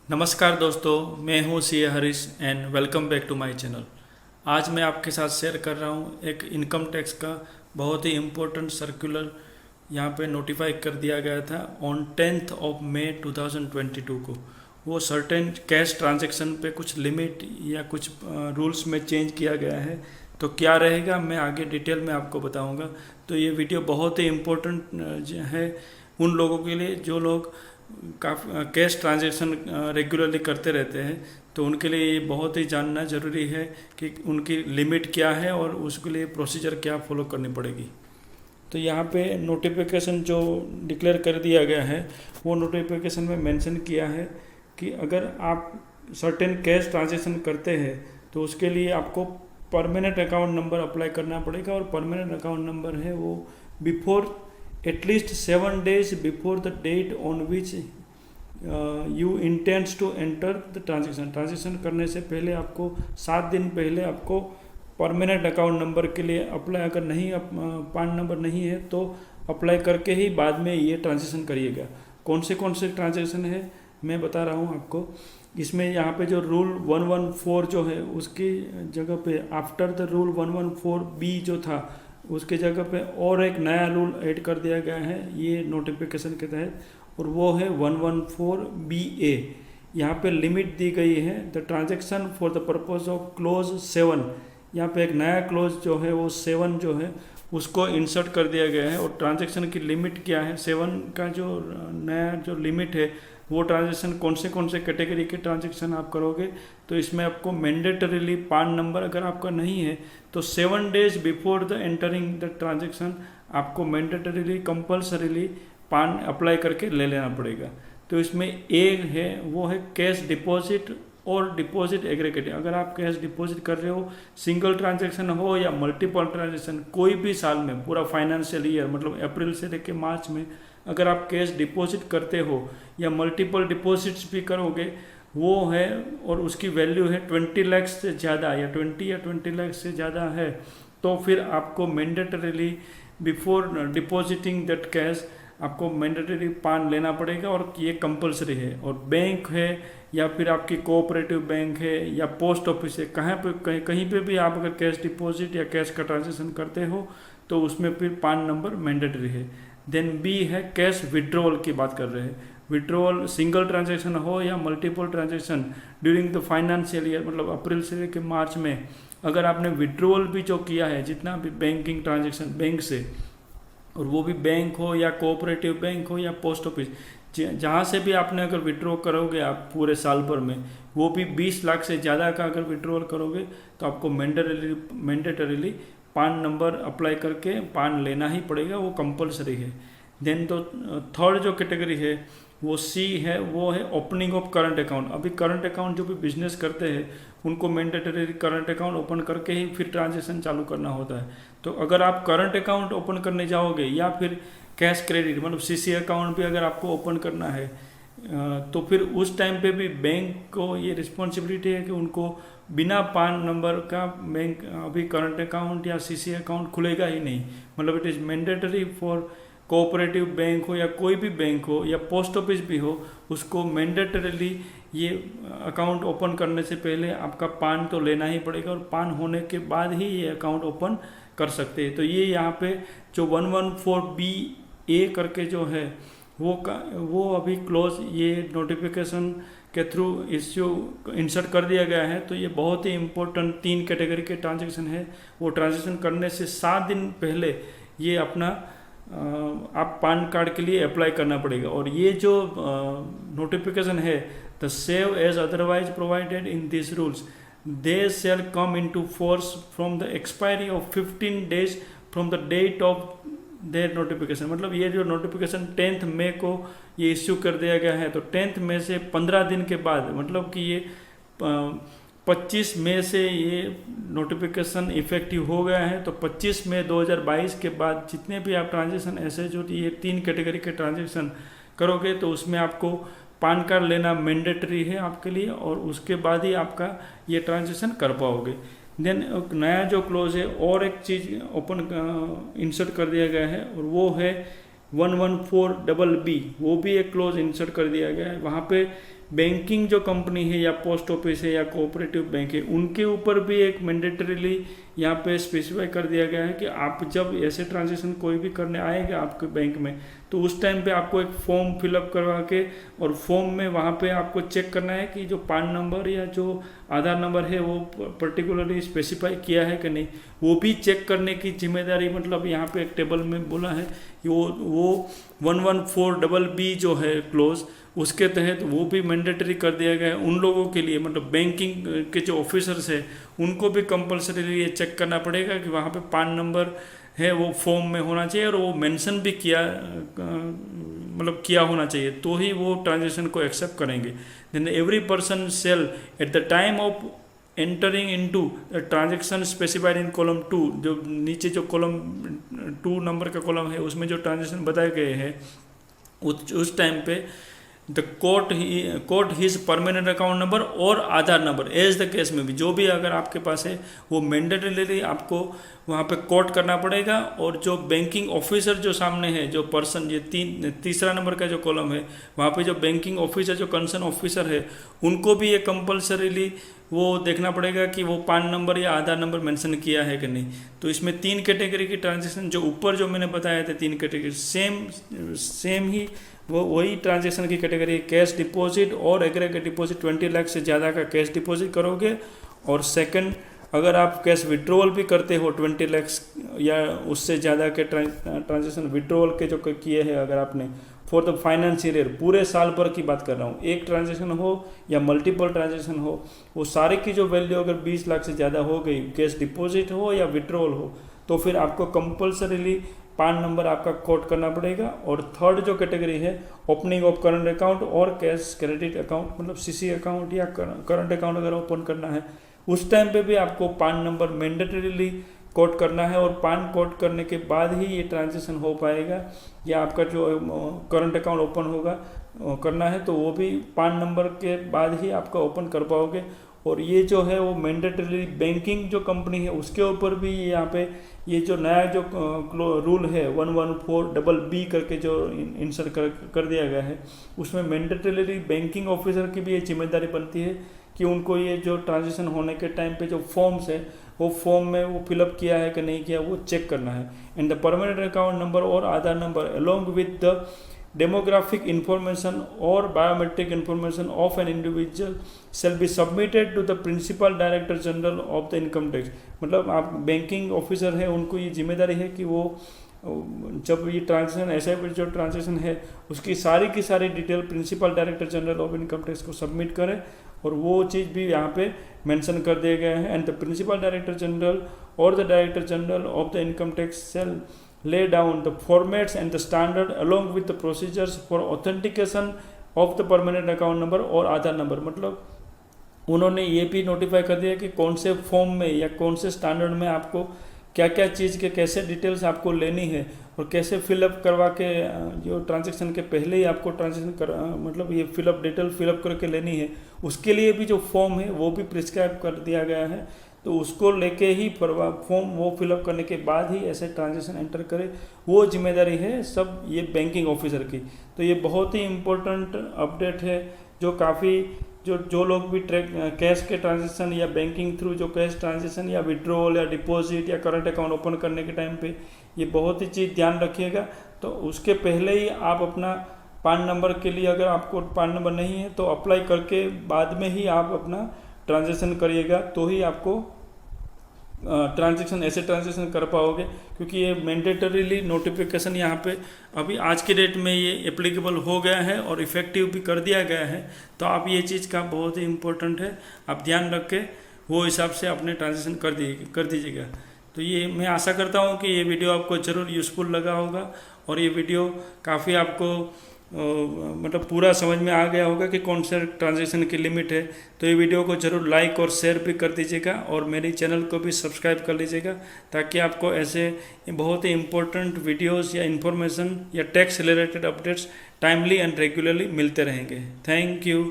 नमस्कार दोस्तों, मैं हूं CA Harish and welcome back to my channel. आज मैं आपके साथ शेयर कर रहा हूं एक इनकम टैक्स का बहुत ही इम्पोर्टेंट सर्कुलर यहां पे नोटिफाई कर दिया गया था ऑन 10th ऑफ मई 2022 को। वो सर्टेन कैश ट्रांजैक्शन पे कुछ लिमिट या कुछ रूल्स में चेंज किया गया है। तो क्या रहेगा मैं आगे डिटेल में आपको बताऊंगा। तो ये वीडियो बहुत ही इम्पोर्टेंट है उन लोगों के लिए जो लोग काफ़ी कैश ट्रांजैक्शन रेगुलरली करते रहते हैं। तो उनके लिए ये बहुत ही जानना ज़रूरी है कि उनकी लिमिट क्या है और उसके लिए प्रोसीजर क्या फॉलो करनी पड़ेगी। तो यहाँ पे नोटिफिकेशन जो डिक्लेयर कर दिया गया है वो नोटिफिकेशन में मेंशन किया है कि अगर आप सर्टेन कैश ट्रांजैक्शन करते हैं तो उसके लिए आपको परमानेंट अकाउंट नंबर अप्लाई करना पड़ेगा। और परमानेंट अकाउंट नंबर है वो before at least 7 days before the date on which you intends to enter the transaction करने से पहले आपको 7 दिन पहले आपको परमानेंट अकाउंट नंबर के लिए अप्लाई, अगर नहीं पान नंबर नहीं है तो अप्लाई करके ही बाद में ये ट्रांजेक्शन करिएगा। कौन से ट्रांजेक्शन है मैं बता रहा हूँ आपको। इसमें यहाँ पे जो रूल 114 जो है उसकी जगह पे आफ्टर द रूल 114B जो था उसके जगह पे और एक नया रूल ऐड कर दिया गया है ये नोटिफिकेशन के तहत, और वो है 114BA। यहाँ पे लिमिट दी गई है the transaction for the purpose of close 7। यहाँ पे एक नया क्लोज जो है वो 7 जो है उसको इंसर्ट कर दिया गया है। और ट्रांजैक्शन की लिमिट क्या है, 7 का जो नया जो लिमिट है वो ट्रांजैक्शन कौन से कैटेगरी के ट्रांजैक्शन आप करोगे। तो इसमें आपको मैंडेटरीली पान नंबर अगर आपका नहीं है तो 7 days before the entering the transaction आपको मैंडेटरीली कंपल्सरीली पान अप्लाई करके ले लेना पड़ेगा। तो इसमें एक है वो है कैश डिपॉजिट और डिपॉजिट एग्रीगेट। अगर आप कैश डिपॉजिट कर रहे हो, सिंगल ट्रांजैक्शन हो या मल्टीपल ट्रांजैक्शन, कोई भी साल में पूरा फाइनेंशियल ईयर मतलब अप्रैल से लेकर मार्च में अगर आप कैश डिपॉजिट करते हो या मल्टीपल डिपॉजिट्स भी करोगे वो है और उसकी वैल्यू है 20 लाख से ज़्यादा या 20 लाख से ज़्यादा है तो फिर आपको mandatorily before depositing that cash आपको मैंडेटरी पान लेना पड़ेगा और ये कंपलसरी है। और बैंक है या फिर आपकी कोऑपरेटिव बैंक है या पोस्ट ऑफिस है, कहीं पे भी आप अगर कैश डिपॉजिट या कैश का ट्रांजेक्शन करते हो तो उसमें फिर पान नंबर मैंडेटरी है। देन बी है कैश विड्रॉल की बात कर रहे हैं। विड्रॉल सिंगल ट्रांजैक्शन हो या multiple transaction during the financial year मतलब अप्रैल से लेकर मार्च में अगर आपने विड्रॉल भी जो किया है जितना भी बैंकिंग ट्रांजैक्शन बैंक से, और वो भी बैंक हो या कोऑपरेटिव बैंक हो या पोस्ट ऑफिस, जहाँ से भी आपने अगर विड्रॉ करोगे आप पूरे साल भर में वो भी 20 लाख से ज़्यादा का अगर विड्रॉल करोगे तो आपको मैंडेटरीली पान नंबर अप्लाई करके पान लेना ही पड़ेगा, वो कंपलसरी है। देन तो थर्ड जो कैटेगरी है वो सी है, वो है ओपनिंग ऑफ करंट अकाउंट। अभी करंट अकाउंट जो भी बिजनेस करते हैं उनको मैंडेटरी करंट अकाउंट ओपन करके ही फिर ट्रांजेक्शन चालू करना होता है। तो अगर आप करंट अकाउंट ओपन करने जाओगे या फिर कैश क्रेडिट मतलब सीसी अकाउंट भी अगर आपको ओपन करना है तो फिर उस टाइम पे भी बैंक को ये रिस्पॉन्सिबिलिटी है कि उनको बिना पान नंबर का बैंक अभी करंट अकाउंट या सीसी अकाउंट खुलेगा ही नहीं। मतलब it is mandatory for cooperative bank हो या कोई भी बैंक हो या पोस्ट ऑफिस भी हो, उसको मैंडेटरीली ये अकाउंट ओपन करने से पहले आपका पान तो लेना ही पड़ेगा और पान होने के बाद ही ये अकाउंट ओपन कर सकते हैं। तो ये यहाँ पे जो 114BA करके जो है वो अभी क्लोज ये नोटिफिकेशन के थ्रू इश्यू इंसर्ट कर दिया गया है। तो ये बहुत ही इम्पोर्टेंट 3 कैटेगरी के ट्रांजैक्शन है। वो ट्रांजैक्शन करने से 7 दिन पहले ये अपना आप पान कार्ड के लिए अप्लाई करना पड़ेगा। और ये जो नोटिफिकेशन है the save as otherwise provided in this rules they shall come into force from the expiry of 15 days from the date of their notification. मतलब ये जो नोटिफिकेशन 10th मई को ये इश्यू कर दिया गया है तो 10th मई से 15 दिन के बाद मतलब कि ये 25 मई से ये नोटिफिकेशन इफेक्टिव हो गया है। तो 25 मई 2022 के बाद जितने भी आप ट्रांजेक्शन ऐसे जो ये 3 कैटेगरी के ट्रांजेक्शन करोगे तो उसमें आपको पान कार्ड लेना मैंडेटरी है आपके लिए और उसके बाद ही आपका ये ट्रांजेक्शन कर पाओगे। देन एक नया जो क्लोज है और एक चीज़ ओपन इंसर्ट कर दिया गया है और वो है 114BB, वो भी एक क्लोज इंसर्ट कर दिया गया है। वहाँ पे बैंकिंग जो कंपनी है या पोस्ट ऑफिस है या कोऑपरेटिव बैंक है उनके ऊपर भी एक मैंडेटरीली यहाँ पे स्पेसिफाई कर दिया गया है कि आप जब ऐसे ट्रांजेक्शन कोई भी करने आएगा आपके बैंक में तो उस टाइम पे आपको एक फॉर्म फिलअप करवा के और फॉर्म में वहाँ पे आपको चेक करना है कि जो पान नंबर या जो आधार नंबर है वो पर्टिकुलरली स्पेसिफाई किया है कि नहीं, वो भी चेक करने की जिम्मेदारी मतलब यहाँ पे एक टेबल में बोला है कि वो 114BB जो है क्लोज उसके तहत वो भी मैंडेटरी कर दिया गया है उन लोगों के लिए, मतलब बैंकिंग के जो ऑफिसर्स है उनको भी कंपलसरी ये चेक करना पड़ेगा कि वहाँ पे पान नंबर है वो फॉर्म में होना चाहिए और वो मेंशन भी किया मतलब किया होना चाहिए, तो ही वो ट्रांजेक्शन को एक्सेप्ट करेंगे। Then every person shall at the time of entering into transaction specified in column 2, जो नीचे जो कॉलम 2 नंबर का कॉलम है उसमें जो ट्रांजेक्शन बताए गए हैं उस टाइम पे the quote his permanent account number और Aadhaar number as the case में भी जो भी अगर आपके पास है वो मैंडेटरीली आपको वहाँ पे कोट करना पड़ेगा। और जो बैंकिंग ऑफिसर जो सामने है जो पर्सन, ये तीसरा नंबर का जो कॉलम है वहाँ पे जो बैंकिंग ऑफिसर जो कंसर्न ऑफिसर है उनको भी ये कंपलसरीली वो देखना पड़ेगा कि वो पान नंबर या आधार नंबर मेंशन किया है कि नहीं। तो इसमें 3 कैटेगरी की ट्रांजेक्शन जो ऊपर जो मैंने बताया था 3 कैटेगरी सेम ही वो वही ट्रांजेक्शन की कैटेगरी है। कैश डिपॉजिट और एग्रीगेट डिपॉजिट 20 लाख से ज़्यादा का कैश डिपॉजिट करोगे, और सेकंड अगर आप कैश विड्रॉल भी करते हो 20 लाख या उससे ज़्यादा के ट्रांजेक्शन विड्रॉल के जो किए हैं अगर आपने फॉर द फाइनेंशियल ईयर पूरे साल भर की बात कर रहा हूँ, एक ट्रांजेक्शन हो या मल्टीपल ट्रांजेक्शन हो, वो सारे की जो वैल्यू अगर 20 लाख से ज़्यादा हो गई कैश डिपॉजिट हो या विड्रॉल हो तो फिर आपको कंपलसरीली पान नंबर आपका कोट करना पड़ेगा। और थर्ड जो कैटेगरी है ओपनिंग ऑफ करंट अकाउंट और कैश क्रेडिट अकाउंट मतलब सीसी अकाउंट या करंट अकाउंट अगर ओपन करना है उस टाइम पे भी आपको पान नंबर मैंडेटरीली कोट करना है, और पान कोट करने के बाद ही ये ट्रांजेक्शन हो पाएगा या आपका जो करंट अकाउंट ओपन होगा करना है तो वो भी पान नंबर के बाद ही आपका ओपन कर पाओगे। और ये जो है वो मैंडेटरी बैंकिंग जो कंपनी है उसके ऊपर भी यहाँ पे ये जो नया जो रूल है 114BB करके जो इंसर्ट कर दिया गया है उसमें मैंडेटरी बैंकिंग ऑफिसर की भी ये जिम्मेदारी बनती है कि उनको ये जो ट्रांजेक्शन होने के टाइम पे जो फॉर्म्स है वो फॉर्म में वो फिलअप किया है कि नहीं किया वो चेक करना है। And the permanent account number और Aadhaar number along with the demographic information or biometric information of an individual shall be submitted to the principal director general of the income tax। मतलब आप बैंकिंग ऑफिसर है उनको ये जिम्मेदारी है कि वो जब ये ट्रांजेक्शन ऐसा जो ट्रांजेक्शन है उसकी सारी की सारी detail principal director general of income tax को सबमिट करें, और वो चीज़ भी यहाँ पे मेंशन कर दिए गए हैं। And the principal director general और the director general of the income tax cell lay down the formats and the standard along with the procedures for authentication of the permanent account number और Aadhaar number. मतलब उन्होंने ये भी notify कर दिया कि कौन से फॉर्म में या कौन से स्टैंडर्ड में आपको क्या क्या चीज़ के कैसे डिटेल्स आपको लेनी है और कैसे फिलअप करवा के जो ट्रांजेक्शन के पहले ही आपको ट्रांजेक्शन कर मतलब ये फिलअप डिटेल फिलअप करके लेनी है, उसके लिए भी जो फॉर्म है वो भी प्रिस्क्राइब कर दिया गया है। तो उसको लेके ही फॉर्म वो फिलअप करने के बाद ही ऐसे ट्रांजेक्शन एंटर करे, वो जिम्मेदारी है सब ये बैंकिंग ऑफिसर की। तो ये बहुत ही इम्पोर्टेंट अपडेट है जो काफ़ी जो लोग भी कैश के ट्रांजेक्शन या बैंकिंग थ्रू जो कैश ट्रांजेक्शन या विड्रॉल या डिपॉजिट या करंट अकाउंट ओपन करने के टाइम पे ये बहुत ही चीज़ ध्यान रखिएगा। तो उसके पहले ही आप अपना पान नंबर के लिए अगर आपको पान नंबर नहीं है तो अप्लाई करके बाद में ही आप अपना ट्रांजेक्शन करिएगा, तो ही आपको ऐसे ट्रांजेक्शन कर पाओगे, क्योंकि ये मैंडेटरीली नोटिफिकेशन यहाँ पे अभी आज के डेट में ये एप्लीकेबल हो गया है और इफ़ेक्टिव भी कर दिया गया है। तो आप ये चीज़ का बहुत ही इम्पोर्टेंट है, आप ध्यान रख के वो हिसाब से अपने ट्रांजेक्शन कर दीजिएगा। तो ये मैं आशा करता हूँ कि ये वीडियो आपको ज़रूर यूज़फुल लगा होगा और ये वीडियो काफ़ी आपको मतलब पूरा समझ में आ गया होगा कि कौन से ट्रांजेक्शन की लिमिट है। तो ये वीडियो को ज़रूर लाइक और शेयर भी कर दीजिएगा और मेरी चैनल को भी सब्सक्राइब कर लीजिएगा, ताकि आपको ऐसे बहुत ही इम्पोर्टेंट वीडियोस या इन्फॉर्मेशन या tax related updates timely and regularly मिलते रहेंगे। Thank you.